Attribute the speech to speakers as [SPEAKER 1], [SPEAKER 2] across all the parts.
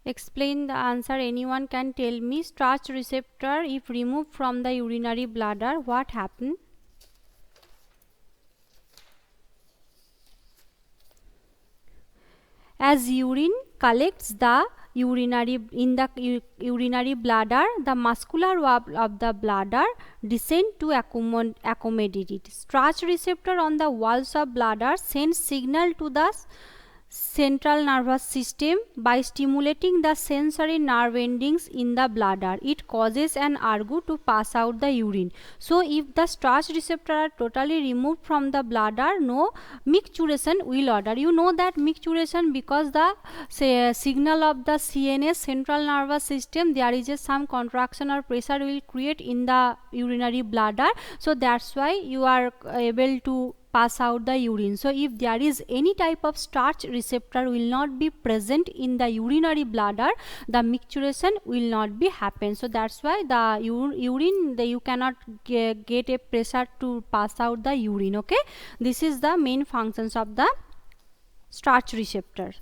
[SPEAKER 1] Explain the answer. Anyone can tell me. Starch receptor, if removed from the urinary bladder, what happen? As urine collects the urinary bladder, the muscular wall of the bladder descend to accommodate it. Starch receptor on the walls of bladder sends signal to the central nervous system by stimulating the sensory nerve endings in the bladder. It causes an ergo to pass out the urine. So if the starch receptor are totally removed from the bladder, no micturition will occur. You know that micturition, because the signal of the CNS, central nervous system, there is some contraction or pressure will create in the urinary bladder. So that's why you are able to pass out the urine. So if there is any type of starch receptor will not be present in the urinary bladder, the micturition will not be happen. So that's why the urine, you cannot get a pressure to pass out the urine. Okay, this is the main functions of the starch receptor.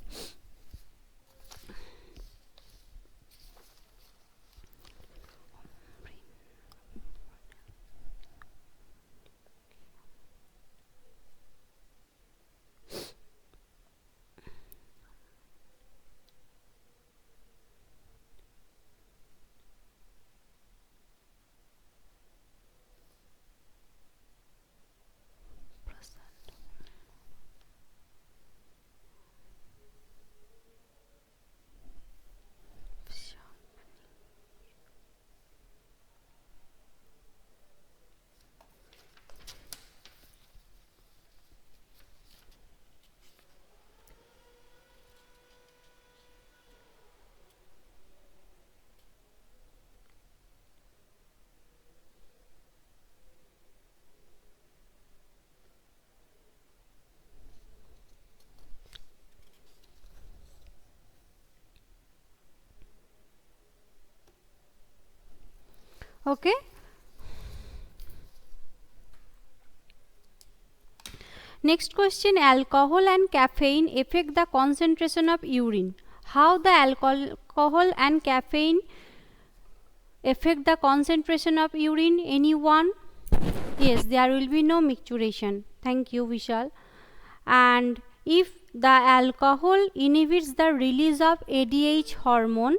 [SPEAKER 1] Okay. Next question, alcohol and caffeine affect the concentration of urine. How the alcohol and caffeine affect the concentration of urine? Anyone? Yes, there will be no micturition. Thank you, Vishal. And if the alcohol inhibits the release of ADH hormone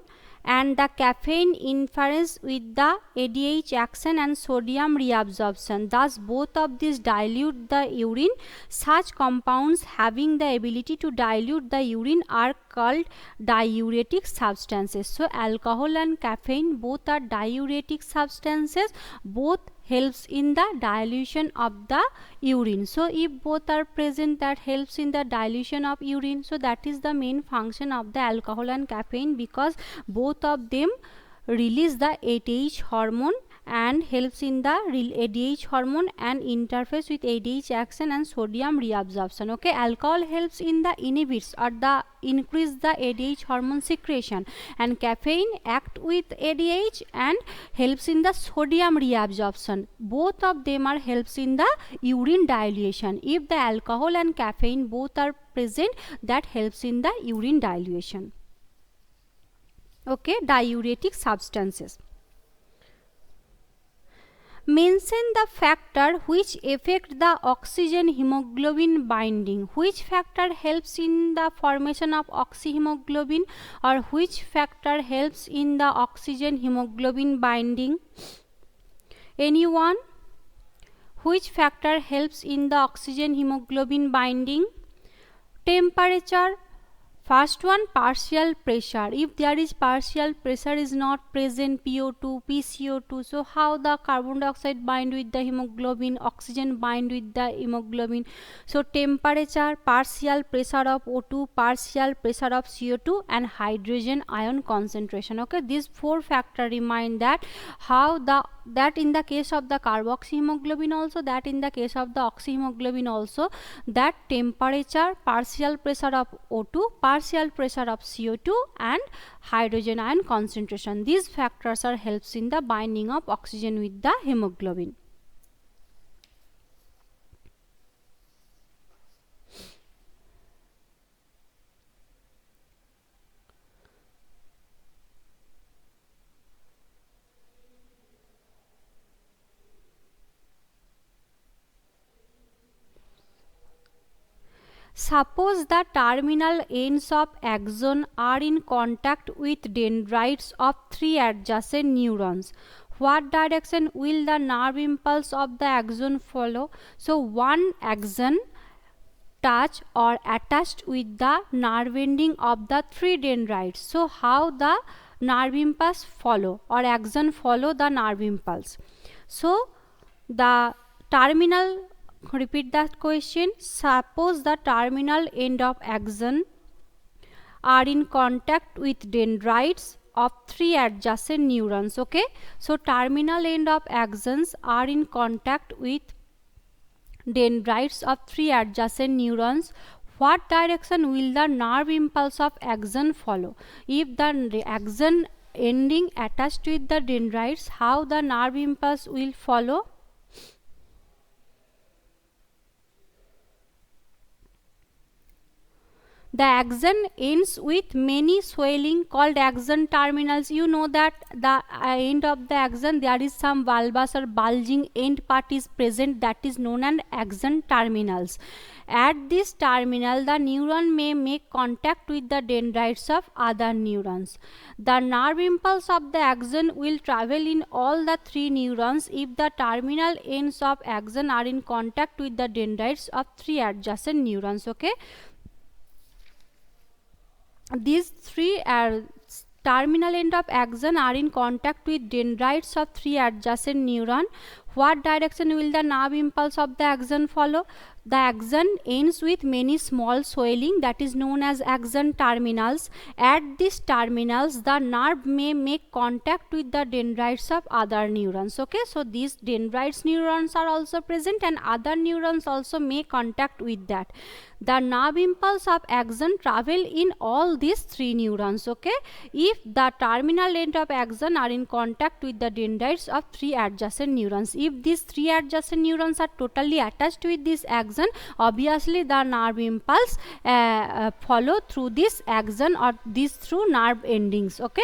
[SPEAKER 1] and the caffeine interferes with the ADH action and sodium reabsorption, thus both of these dilute the urine. Such compounds having the ability to dilute the urine are called diuretic substances. So alcohol and caffeine both are diuretic substances, both helps in the dilution of the urine. So if both are present, that helps in the dilution of urine. So that is the main function of the alcohol and caffeine, because both of them release the ADH hormone and helps in the ADH hormone and interface with ADH action and sodium reabsorption. Okay, alcohol helps in the inhibits or the increase the ADH hormone secretion, and caffeine act with ADH and helps in the sodium reabsorption. Both of them are helps in the urine dilution. If the alcohol and caffeine both are present, that helps in the urine dilution. Okay, diuretic substances. Mention the factor which affect the oxygen hemoglobin binding. Which factor helps in the formation of oxyhemoglobin, or which factor helps in the oxygen hemoglobin binding? Anyone? Which factor helps in the oxygen hemoglobin binding? Temperature. First one, partial pressure. If there is partial pressure is not present, PO2, PCO2, so how the carbon dioxide bind with the hemoglobin, oxygen bind with the hemoglobin? So temperature, partial pressure of O2, partial pressure of CO2, and hydrogen ion concentration. Okay, these four factors remind that how that in the case of the carboxyhemoglobin also, that in the case of the oxyhemoglobin also, that temperature, partial pressure of O2, partial pressure of CO2, and hydrogen ion concentration, these factors are helps in the binding of oxygen with the hemoglobin. Suppose the terminal ends of axon are in contact with dendrites of 3 adjacent neurons. What direction will the nerve impulse of the axon follow? So one axon touch or attached with the nerve ending of the 3 dendrites. So how the nerve impulse follow or axon follow the nerve impulse? So the terminal, repeat that question. Suppose the terminal end of axon are in contact with dendrites of 3 adjacent neurons. Okay, so terminal end of axons are in contact with dendrites of 3 adjacent neurons. What direction will the nerve impulse of axon follow? If the axon ending attached with the dendrites, how the nerve impulse will follow? The axon ends with many swelling called axon terminals. You know that the end of the axon there is some bulbous or bulging end part is present, that is known as axon terminals. At this terminal, the neuron may make contact with the dendrites of other neurons. The nerve impulse of the axon will travel in all the 3 neurons if the terminal ends of axon are in contact with the dendrites of 3 adjacent neurons. Okay, these 3 terminal end of axon are in contact with dendrites of 3 adjacent neuron. What direction will the nerve impulse of the axon follow? The axon ends with many small swelling, that is known as axon terminals. At these terminals, the nerve may make contact with the dendrites of other neurons. Okay, so these dendrites neurons are also present and other neurons also make contact with that. The nerve impulse of axon travel in all these 3 neurons. Okay, if the terminal end of axon are in contact with the dendrites of 3 adjacent neurons. If these 3 adjacent neurons are totally attached with this axon, obviously the nerve impulse follow through this axon or these through nerve endings. Okay,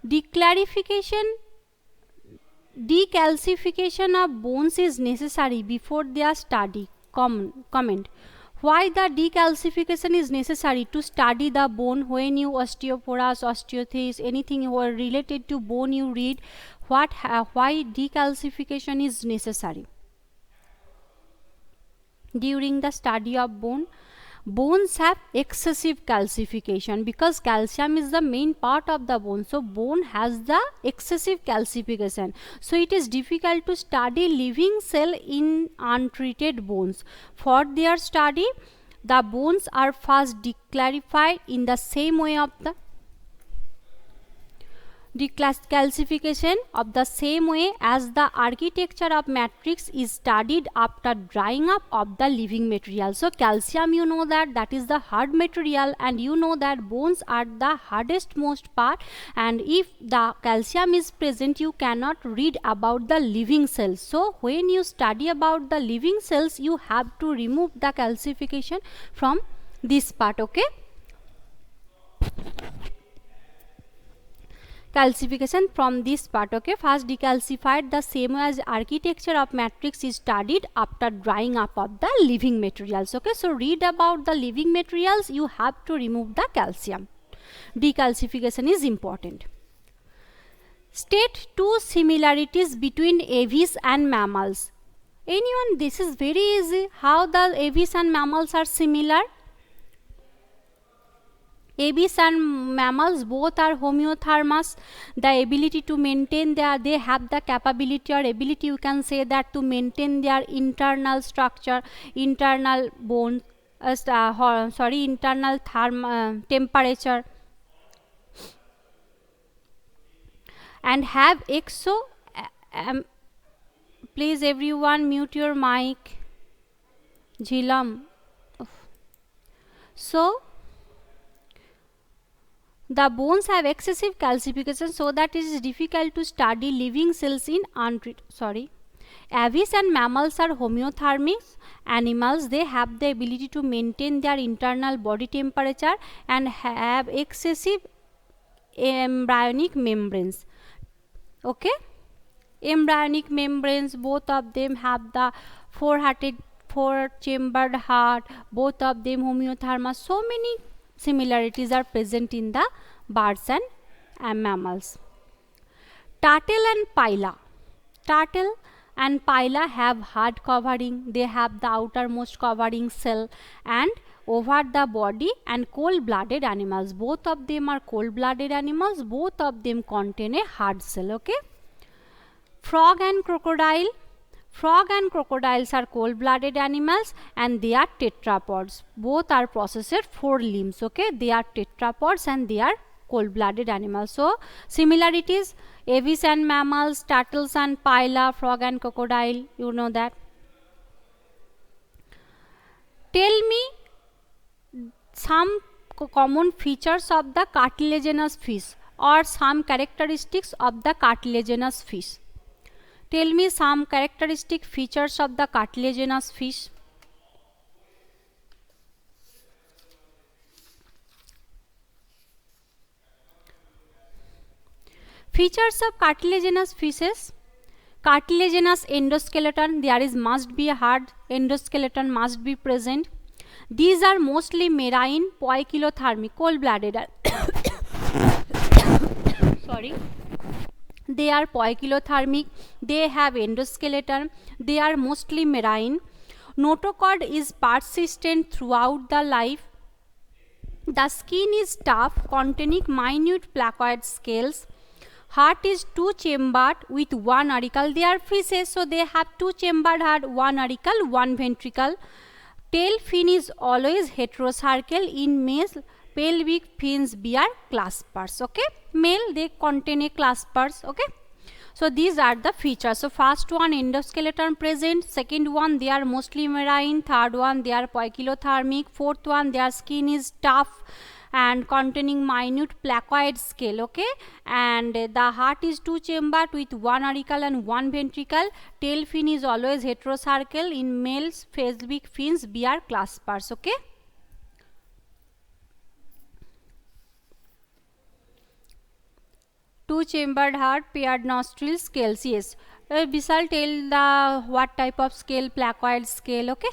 [SPEAKER 1] decalcification of bones is necessary before their study. Comment. Why the decalcification is necessary to study the bone? When you osteoporosis, osteoarthritis, anything related to bone you read, why decalcification is necessary during the study of bone? Bones have excessive calcification because calcium is the main part of the bone. So bone has the excessive calcification. So it is difficult to study living cell in untreated bones. For their study, the bones are first decalcified in the same way of the decalcification of the same way as the architecture of matrix is studied after drying up of the living material. So calcium, you know that is the hard material, and you know that bones are the hardest most part, and if the calcium is present you cannot read about the living cells. So when you study about the living cells, you have to remove the calcification from this part. Okay, calcification from this part. Okay, first decalcified the same as architecture of matrix is studied after drying up of the living materials. Okay, so read about the living materials, you have to remove the calcium. Decalcification is important. State 2 similarities between aves and mammals. Anyone? This is very easy. How the aves and mammals are similar? Aves and mammals both are homeothermous. The ability to maintain they have the capability or ability, you can say that, to maintain their internal structure, internal bone, internal temperature, and have please everyone mute your mic. Jhilam. So the bones have excessive calcification, so that it is difficult to study living cells in untreated. Aves and mammals are homeothermic animals. They have the ability to maintain their internal body temperature and have excessive embryonic membranes. Okay, embryonic membranes, both of them have the four chambered heart, both of them homeothermal. So many similarities are present in the birds and mammals. Turtle and Pila. Turtle and Pila have hard covering, they have the outermost covering shell and over the body, and cold-blooded animals. Both of them are cold-blooded animals, both of them contain a hard shell, okay. Frog and crocodile. Frog and crocodiles are cold-blooded animals and they are tetrapods. Both are possessed 4 limbs, okay. They are tetrapods and they are cold-blooded animals. So, similarities, aves and mammals, turtles and pila, frog and crocodile, you know that. Tell me some common features of the cartilaginous fish or some characteristics of the cartilaginous fish. Tell me some characteristic features of the cartilaginous fish. Features of cartilaginous fishes. Cartilaginous endoskeleton, there is must be a hard endoskeleton must be present. These are mostly marine, poikilothermic, cold-blooded. Sorry. They are poikilothermic, they have endoskeleton, they are mostly marine. Notochord is persistent throughout the life. The skin is tough, containing minute placoid scales. Heart is 2-chambered with 1 auricle. They are fishes, so they have 2-chambered heart, 1 auricle, 1 ventricle. Tail fin is always heterocercal. In males, pelvic fins bear claspers, okay. Male, they contain a claspers, okay. So these are the features. So first one, endoskeleton present. Second one, they are mostly marine. Third one, they are poikilothermic. Fourth one, their skin is tough and containing minute placoid scale, okay. And the heart is 2-chambered with 1 auricle and 1 ventricle. Tail fin is always heterocercal. In males, pelvic fins bear claspers, okay. Two-chambered heart, paired nostrils, scales, yes. Vishal, tell the what type of scale, placoid scale, okay.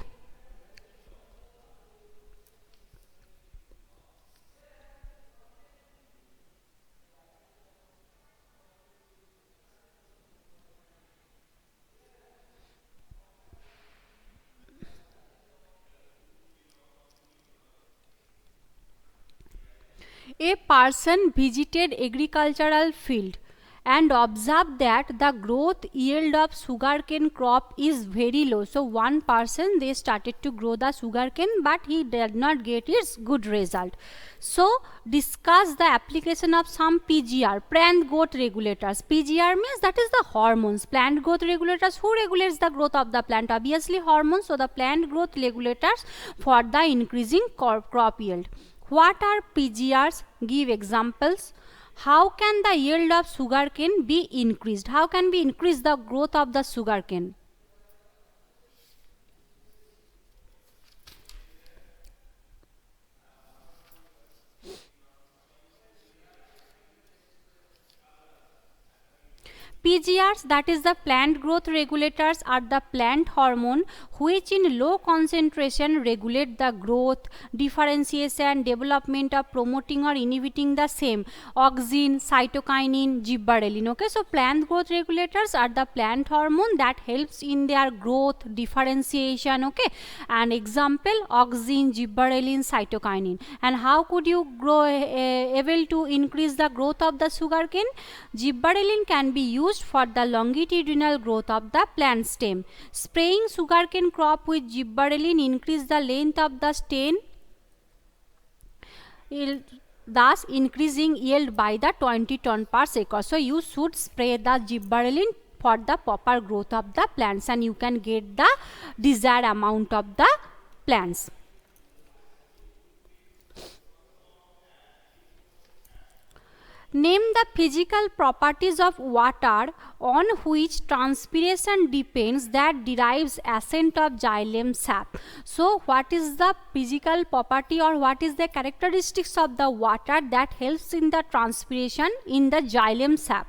[SPEAKER 1] A person visited agricultural field and observed that the growth yield of sugarcane crop is very low. So one person, they started to grow the sugarcane, but he did not get its good result. So discuss the application of some PGR, plant growth regulators. PGR means that is the hormones. Plant growth regulators, who regulates the growth of the plant? Obviously hormones. So the plant growth regulators for the increasing crop yield. What are PGRs? Give examples. How can the yield of sugarcane be increased? How can we increase the growth of the sugarcane? PGRs, that is the plant growth regulators, are the plant hormone which in low concentration regulate the growth, differentiation, development of promoting or inhibiting the same. Auxin, cytokinin, gibberellin. Okay, so plant growth regulators are the plant hormone that helps in their growth, differentiation. Okay, and example, auxin, gibberellin, cytokinin. And how could you grow able to increase the growth of the sugarcane? Gibberellin can be used for the longitudinal growth of the plant stem. Spraying sugarcane crop with gibberellin increase the length of the stem, thus increasing yield by the 20 ton per acre. So you should spray the gibberellin for the proper growth of the plants and you can get the desired amount of the plants. Name the physical properties of water on which transpiration depends that derives ascent of xylem sap. So what is the physical property or what is the characteristics of the water that helps in the transpiration in the xylem sap?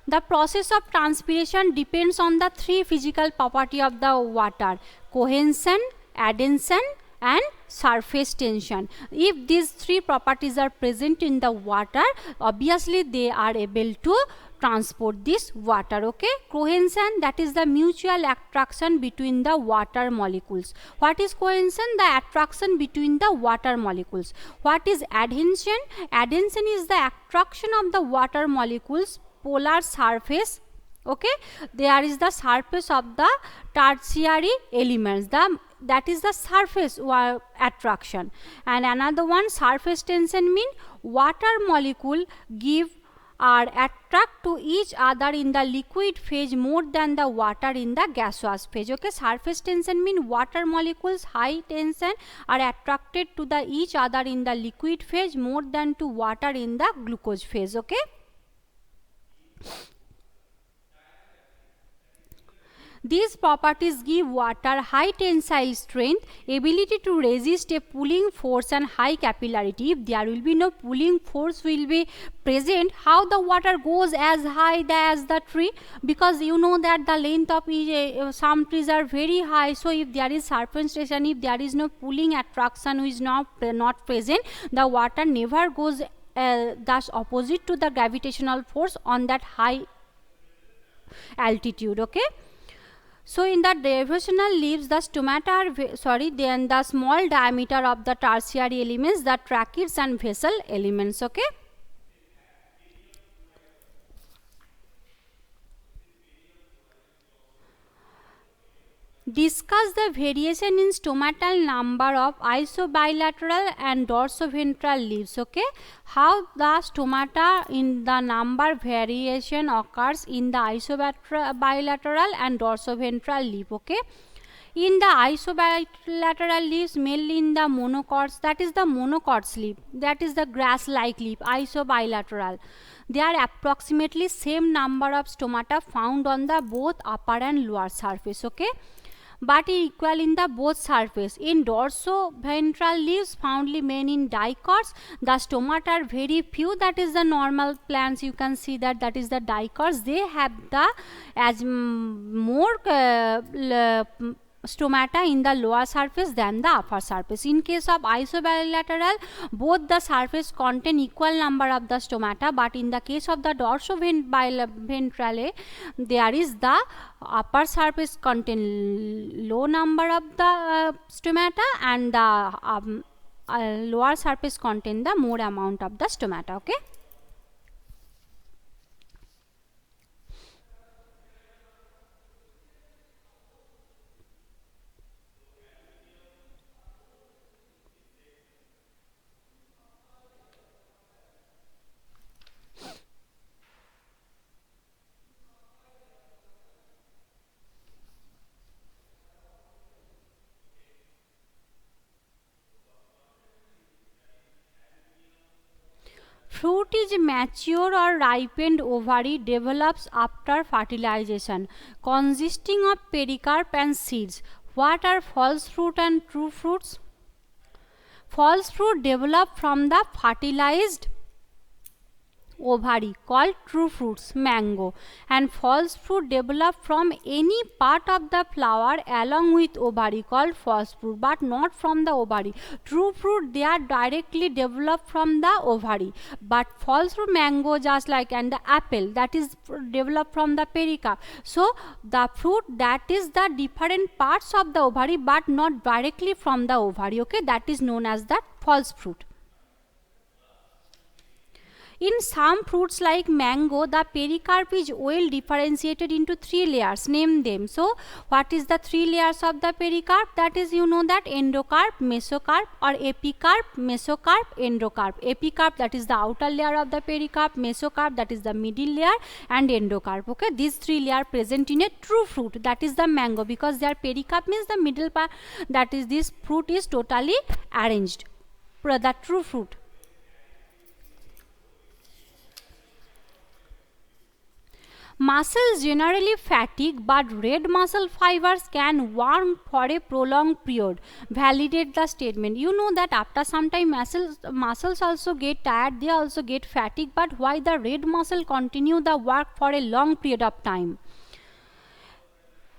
[SPEAKER 1] The process of transpiration depends on the three physical property of the water: cohesion, adhesion and surface tension. If these three properties are present in the water, obviously they are able to transport this water. Okay, cohesion, that is the mutual attraction between the water molecules. What is cohesion? The attraction between the water molecules. What is adhesion? Adhesion is the attraction of the water molecules polar surface. Okay, there is the surface of the tertiary elements, that is the surface attraction. And another one, surface tension, mean water molecule give or attract to each other in the liquid phase more than the water in the gaseous phase. Okay, surface tension mean water molecules high tension are attracted to the each other in the liquid phase more than to water in the glucose phase. Okay, these properties give water high tensile strength, ability to resist a pulling force and high capillarity. If there will be no pulling force will be present, how the water goes as high as the tree? Because you know that the length of some trees are very high. So if there is surface tension, if there is no pulling attraction which is not present, the water never goes thus opposite to the gravitational force on that high altitude. Okay, so in the devotional leaves, the stomata are then the small diameter of the tertiary elements, the tracheids and vessel elements. Okay, discuss the variation in stomatal number of isobilateral and dorsoventral leaves. Okay, how the stomata in the number variation occurs in the isobilateral and dorsoventral leaf. Okay, in the isobilateral leaves, mainly in the monocots, that is the monocots leaf, that is the grass like leaf, isobilateral. There are approximately same number of stomata found on the both upper and lower surface. Okay, but equal in the both surface. In dorsoventral leaves foundly main in dicots, the stomata are very few, that is the normal plants, you can see that is the dicots. They have the more stomata in the lower surface than the upper surface. In case of isobilateral, both the surface contain equal number of the stomata, but in the case of the dorsoventrale, there is the upper surface contain low number of the stomata and the lower surface contain the more amount of the stomata. Okay, fruit is mature or ripened ovary develops after fertilization, consisting of pericarp and seeds. What are false fruit and true fruits? False fruit develop from the fertilized ovary called true fruits, mango, and false fruit develop from any part of the flower along with ovary called false fruit, but not from the ovary. True fruit, they are directly developed from the ovary, but false fruit, mango just like, and the apple, that is developed from the pericarp. So the fruit, that is the different parts of the ovary but not directly from the ovary. Okay, that is known as the false fruit. In some fruits like mango, the pericarp is well differentiated into three layers. Name them. So, what is the three layers of the pericarp? That is, you know that endocarp, mesocarp, or epicarp, mesocarp, endocarp. Epicarp, that is the outer layer of the pericarp. Mesocarp, that is the middle layer, and endocarp. Okay, these three layers present in a true fruit, that is the mango, because their pericarp means the middle part. That is, this fruit is totally arranged. The true fruit. Muscles generally fatigue, but red muscle fibers can work for a prolonged period. Validate the statement. You know that after some time muscles also get tired, they also get fatigued, but why the red muscle continue the work for a long period of time?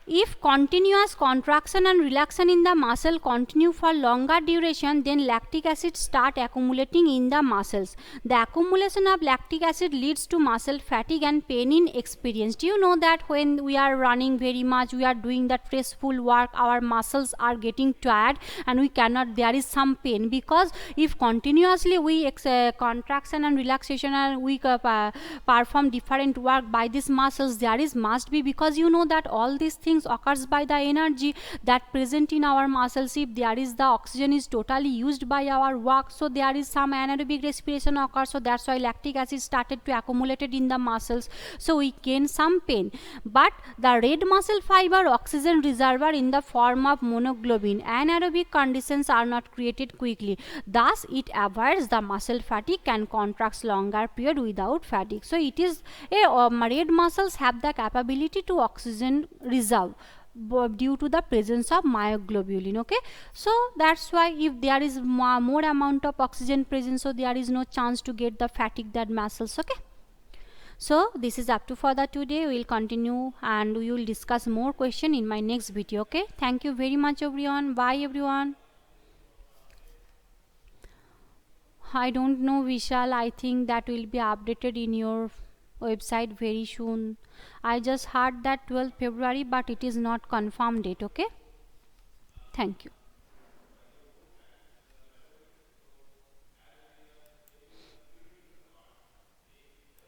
[SPEAKER 1] If continuous contraction and relaxation in the muscle continue for longer duration, then lactic acid start accumulating in the muscles. The accumulation of lactic acid leads to muscle fatigue and pain in experience. Do you know that when we are running very much, we are doing that stressful work, our muscles are getting tired and we cannot, there is some pain, because if continuously we contraction and relaxation and we perform different work by these muscles, there is must be, because you know that all these things occurs by the energy that present in our muscles. If there is the oxygen is totally used by our work, so there is some anaerobic respiration occurs, so that's why lactic acid started to accumulated in the muscles, so we gain some pain. But the red muscle fiber oxygen reservoir in the form of monoglobin, anaerobic conditions are not created quickly, thus it avoids the muscle fatigue and contracts longer period without fatigue. So it is red muscles have the capability to oxygen reserve due to the presence of myoglobulin. Okay, so that's why if there is more amount of oxygen present, so there is no chance to get the fatigue that muscles. Okay, so this is up to for the today. We will continue and we will discuss more question in my next video. Okay, thank you very much everyone. Bye everyone. I don't know Vishal, I think that will be updated in your website very soon. I just heard that 12th February, but it is not confirmed date. Okay, thank you.